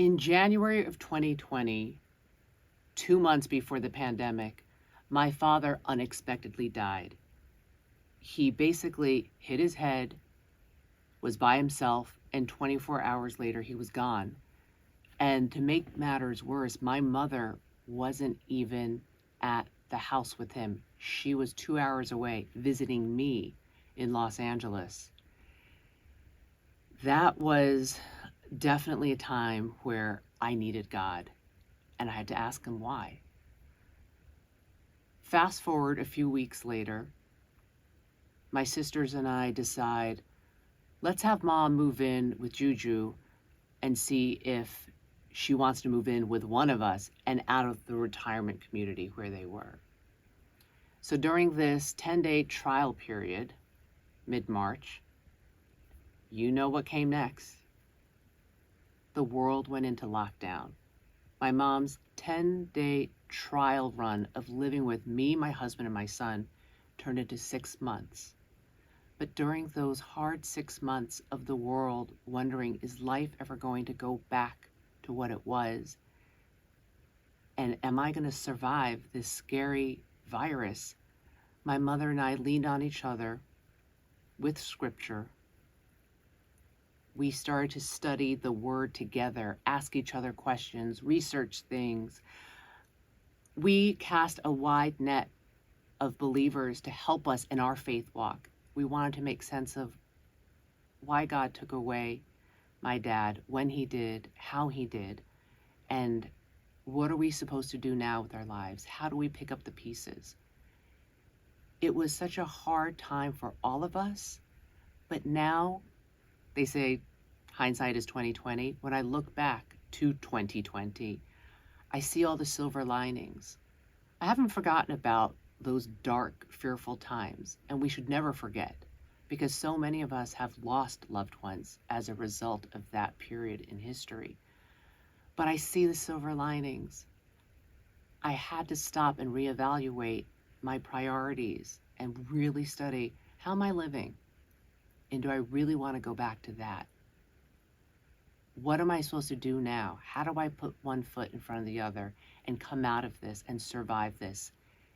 In January of 2020, 2 months before the pandemic, my father unexpectedly died. He basically hit his head, was by himself, and 24 hours later he was gone. And to make matters worse, my mother wasn't even at the house with him. She was 2 hours away visiting me in Los Angeles. That was definitely a time where I needed God, and I had to ask him why. Fast forward a few weeks later, my sisters and I decide, let's have mom move in with Juju and see if she wants to move in with one of us and out of the retirement community where they were. So during this 10-day trial period, mid-March, you know what came next. The world went into lockdown. My mom's 10-day trial run of living with me, my husband, and my son turned into 6 months. But during those hard 6 months of the world wondering, is life ever going to go back to what it was? And am I going to survive this scary virus? My mother and I leaned on each other with scripture. We started to study the word together, ask each other questions, research things. We cast a wide net of believers to help us in our faith walk. We wanted to make sense of why God took away my dad, when he did, how he did, and what are we supposed to do now with our lives? How do we pick up the pieces? It was such a hard time for all of us, but now they say hindsight is 2020. When I look back to 2020, I see all the silver linings. I haven't forgotten about those dark, fearful times, and we should never forget, because so many of us have lost loved ones as a result of that period in history. But I see the silver linings. I had to stop and reevaluate my priorities and really study, how am I living? And do I really want to go back to that? What am I supposed to do now? How do I put one foot in front of the other and come out of this and survive this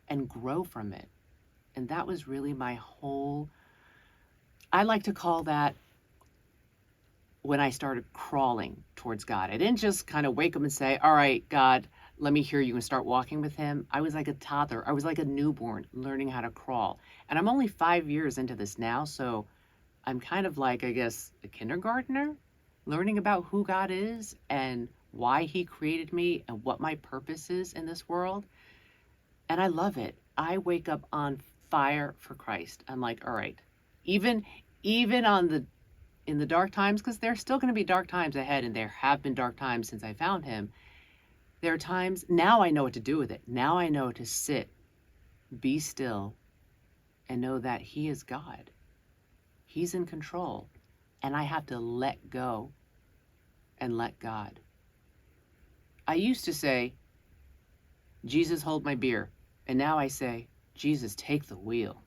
and grow from it? And that was really my whole, I like to call that when I started crawling towards God. I didn't just kind of wake up and say, all right, God, let me hear you, and start walking with him. I was like a toddler. I was like a newborn learning how to crawl. And I'm only 5 years into this now, so I'm kind of like, I guess, a kindergartner, learning about who God is and why he created me and what my purpose is in this world. And I love it. I wake up on fire for Christ. I'm like, all right, even in the dark times, because there's still going to be dark times ahead, and there have been dark times since I found him. There are times, now I know what to do with it. Now I know to sit, be still, and know that he is God. He's in control, and I have to let go and let God. I used to say, Jesus, hold my beer. And now I say, Jesus, take the wheel.